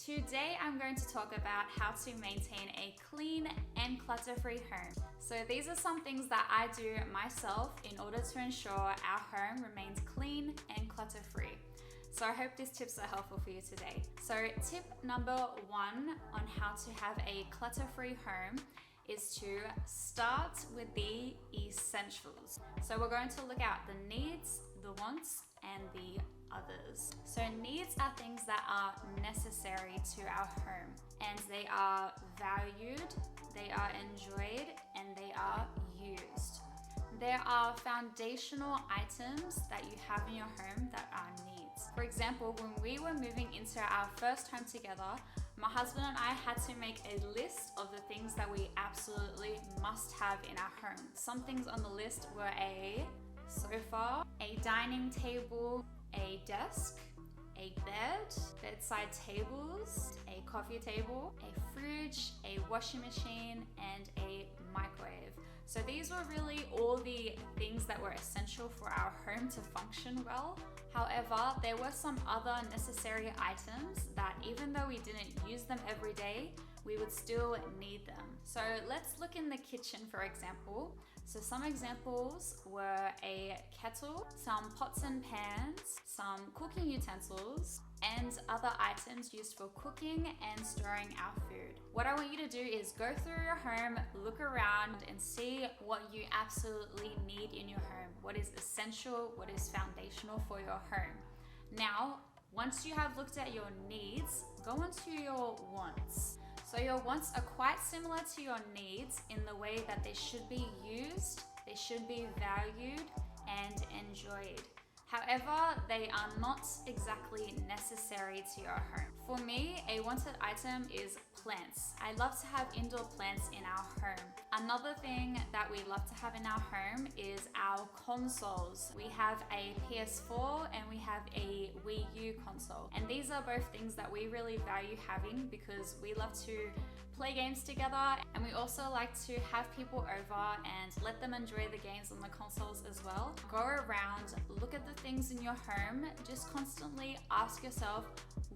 Today I'm going to talk about how to maintain a clean and clutter-free home. So these are some things that I do myself in order to ensure our home remains clean and clutter-free. So I hope these tips are helpful for you today. So tip number 1 on how to have a clutter-free home is to start with the essentials. So we're going to look at the needs, the wants, and the others. So needs are things that are necessary to our home, and they are valued, they are enjoyed, and they are used. There are foundational items that you have in your home that are needs. For example, when we were moving into our first home together, my husband and I had to make a list of the things that we absolutely must have in our home. Some things on the list were a sofa, a dining table, a desk, a bed, bedside tables, a coffee table, a fridge, a washing machine, and a microwave. So these were really all the things that were essential for our home to function well. However, there were some other necessary items that even though we didn't use them every day, we would still need them. So let's look in the kitchen, for example. So some examples were a kettle, some pots and pans, some cooking utensils, and other items used for cooking and storing our food. What I want you to do is go through your home, look around, and see what you absolutely need in your home. What is essential, what is foundational for your home. Now, once you have looked at your needs, go on to your wants. So your wants are quite similar to your needs in the way that they should be used, they should be valued and enjoyed. However, they are not exactly necessary to your home. For me, a wanted item is plants. I love to have indoor plants in our home. Another thing that we love to have in our home is our consoles. We have a PS4 and we have a Wii U console. And these are both things that we really value having because we love to play games together, and we also like to have people over and let them enjoy the games on the consoles as well. Go around, look at the things in your home, just constantly ask yourself,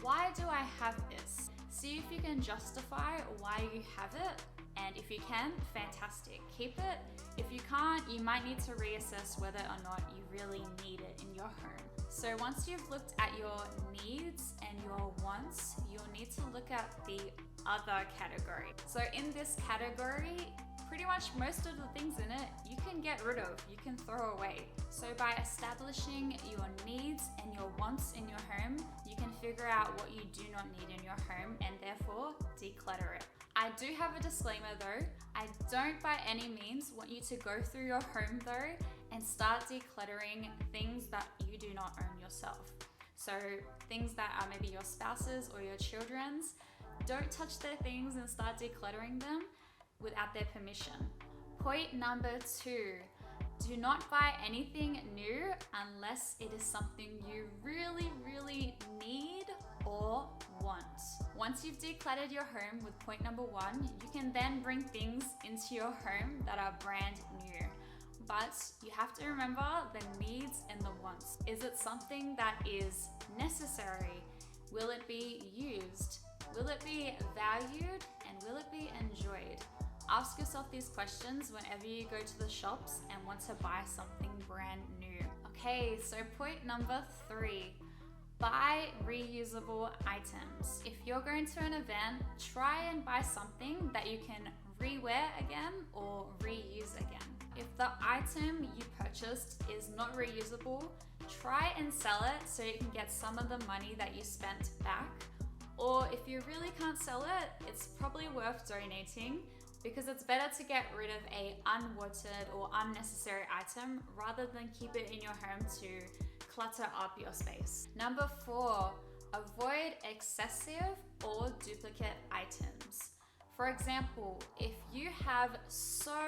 why do I have this? See if you can justify why you have it, and if you can, fantastic, keep it. If you can't, you might need to reassess whether or not you really need it in your home. So once you've looked at your needs and your wants, you'll need to look at the other category. So in this category, pretty much most of the things in it you can get rid of, you can throw away. So by establishing your needs and your wants in your home, you can figure out what you do not need in your home and therefore declutter it. I do have a disclaimer though, I don't by any means want you to go through your home though and start decluttering things that you do not own yourself. So things that are maybe your spouse's or your children's, don't touch their things and start decluttering them without their permission. Point number 2, do not buy anything new unless it is something you really need or want. Once you've decluttered your home with point number 1, you can then bring things into your home that are brand new. But you have to remember the needs and the wants. Is it something that is necessary? Will it be used? Will it be valued? And will it be enjoyed? Ask yourself these questions whenever you go to the shops and want to buy something brand new. Okay, so point number 3, buy reusable items. If you're going to an event, try and buy something that you can rewear again or reuse again. If the item you purchased is not reusable, try and sell it so you can get some of the money that you spent back. Or if you really can't sell it, it's probably worth donating because it's better to get rid of a unwanted or unnecessary item rather than keep it in your home to clutter up your space. Number 4, avoid excessive or duplicate items. For example, if you have so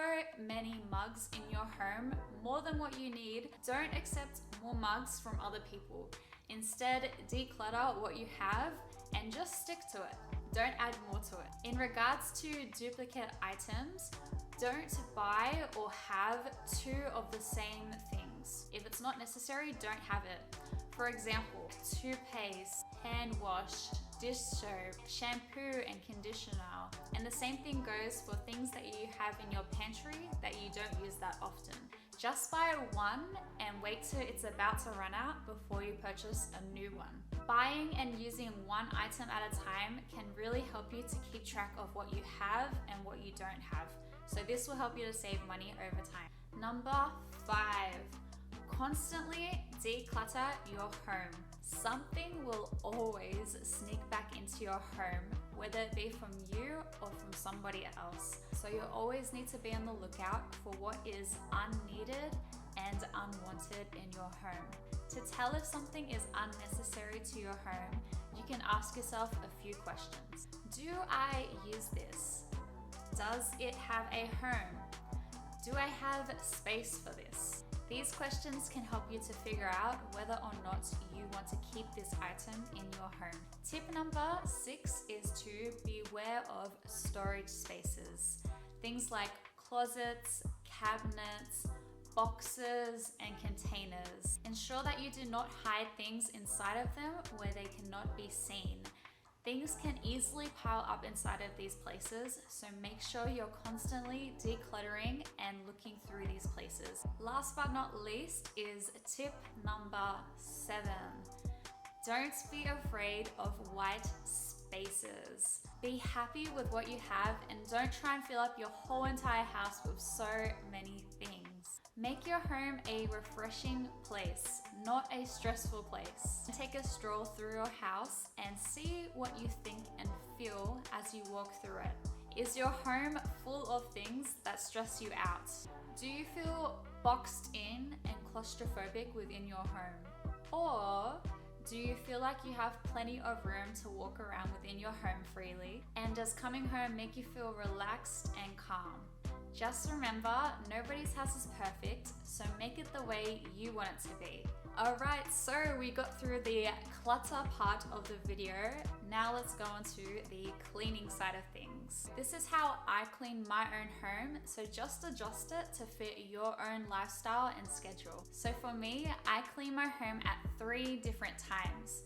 many mugs in your home, more than what you need, don't accept more mugs from other people. Instead, declutter what you have and just stick to it. Don't add more to it. In regards to duplicate items, don't buy or have 2 of the same things. If it's not necessary, don't have it. For example, toothpaste, hand wash, dish soap, shampoo and conditioner. And the same thing goes for things that you have in your pantry that you don't use that often. Just buy one and wait till it's about to run out before you purchase a new one. Buying and using one item at a time can really help you to keep track of what you have and what you don't have. So this will help you to save money over time. Number 5, constantly declutter your home. Something will always sneak back into your home, whether it be from you or from somebody else. So you always need to be on the lookout for what is unneeded and unwanted in your home. To tell if something is unnecessary to your home, you can ask yourself a few questions. Do I use this? Does it have a home? Do I have space for this? These questions can help you to figure out whether or not you want to keep this item in your home. Tip number 6 is to beware of storage spaces. Things like closets, cabinets, boxes, and containers. Ensure that you do not hide things inside of them where they cannot be seen. Things can easily pile up inside of these places, so make sure you're constantly decluttering and looking through these places. Last but not least is tip number 7. Don't be afraid of white spaces. Be happy with what you have and don't try and fill up your whole entire house with so many things. Make your home a refreshing place, not a stressful place. Take a stroll through your house and see what you think and feel as you walk through it. Is your home full of things that stress you out? Do you feel boxed in and claustrophobic within your home? Or do you feel like you have plenty of room to walk around within your home freely? And does coming home make you feel relaxed and calm? Just remember, nobody's house is perfect, so make it the way you want it to be. Alright, so we got through the clutter part of the video. Now let's go on to the cleaning side of things. This is how I clean my own home, so just adjust it to fit your own lifestyle and schedule. So for me, I clean my home at 3 different times: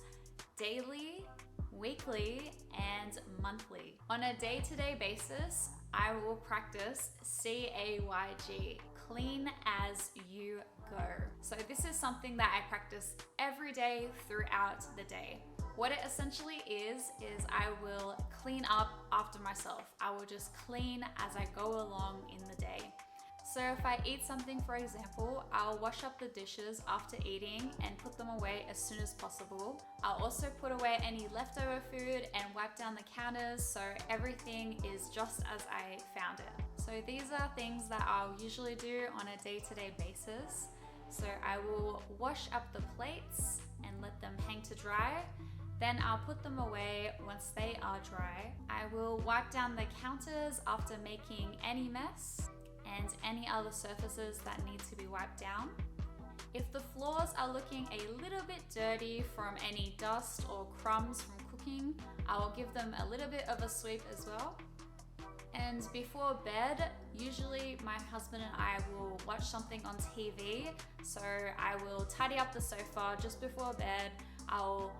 daily, weekly, and monthly. On a day-to-day basis, I will practice CAYG, clean as you go. So this is something that I practice every day throughout the day. What it essentially is I will clean up after myself. I will just clean as I go along in the day. So if I eat something, for example, I'll wash up the dishes after eating and put them away as soon as possible. I'll also put away any leftover food and wipe down the counters so everything is just as I found it. So these are things that I'll usually do on a day-to-day basis. So I will wash up the plates and let them hang to dry. Then I'll put them away once they are dry. I will wipe down the counters after making any mess and any other surfaces that need to be wiped down. If the floors are looking a little bit dirty from any dust or crumbs from cooking, I will give them a little bit of a sweep as well. And before bed, usually my husband and I will watch something on TV. So I will tidy up the sofa just before bed. I'll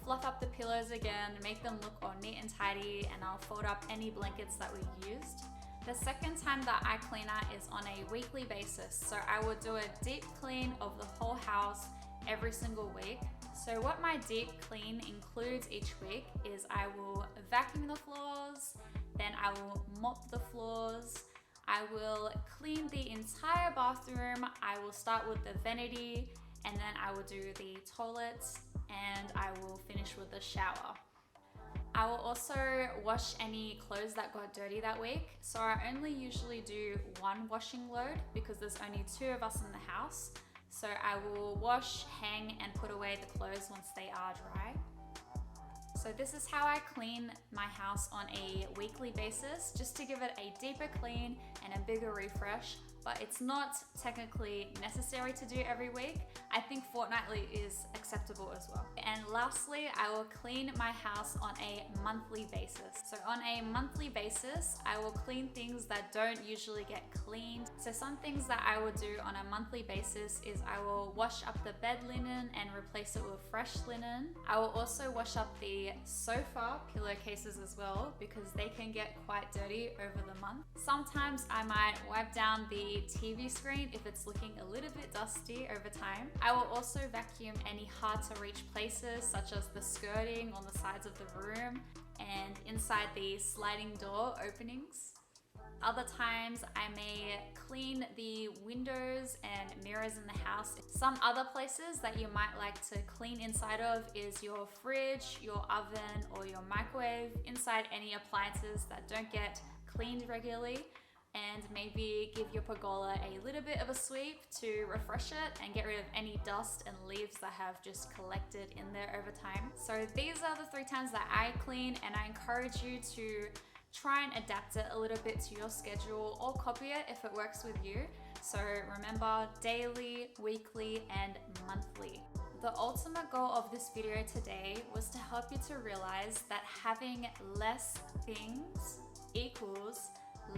fluff up the pillows again, make them look all neat and tidy, and I'll fold up any blankets that we used. The second time that I clean out is on a weekly basis. So I will do a deep clean of the whole house every single week. So what my deep clean includes each week is I will vacuum the floors, then I will mop the floors, I will clean the entire bathroom, I will start with the vanity, and then I will do the toilets, and I will finish with the shower. I will also wash any clothes that got dirty that week. So I only usually do 1 washing load because there's only 2 of us in the house. So I will wash, hang, and put away the clothes once they are dry. So this is how I clean my house on a weekly basis, just to give it a deeper clean and a bigger refresh but it's not technically necessary to do every week. I think fortnightly is acceptable as well. And lastly, I will clean my house on a monthly basis. So on a monthly basis, I will clean things that don't usually get cleaned. So some things that I will do on a monthly basis is I will wash up the bed linen and replace it with fresh linen. I will also wash up the sofa pillowcases as well, because they can get quite dirty over the month. Sometimes I might wipe down the TV screen if it's looking a little bit dusty over time. I will also vacuum any hard to reach places such as the skirting on the sides of the room and inside the sliding door openings. Other times I may clean the windows and mirrors in the house. Some other places that you might like to clean inside of is your fridge, your oven, or your microwave, inside any appliances that don't get cleaned regularly, and maybe give your pergola a little bit of a sweep to refresh it and get rid of any dust and leaves that have just collected in there over time. So these are the 3 times that I clean, and I encourage you to try and adapt it a little bit to your schedule or copy it if it works with you. So remember, daily, weekly, and monthly. The ultimate goal of this video today was to help you to realize that having less things equals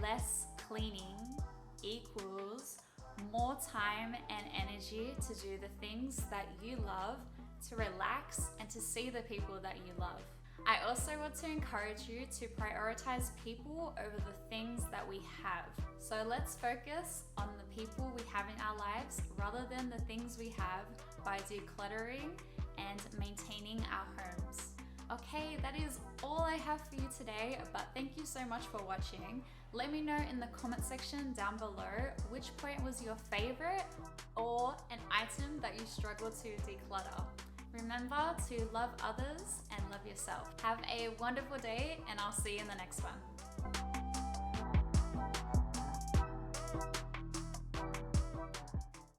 less cleaning equals more time and energy to do the things that you love, to relax, and to see the people that you love. I also want to encourage you to prioritize people over the things that we have. So let's focus on the people we have in our lives rather than the things we have, by decluttering and maintaining our homes. Okay, that is all I have for you today, but thank you so much for watching. Let me know in the comment section down below which point was your favorite or an item that you struggle to declutter. Remember to love others and love yourself. Have a wonderful day, and I'll see you in the next one.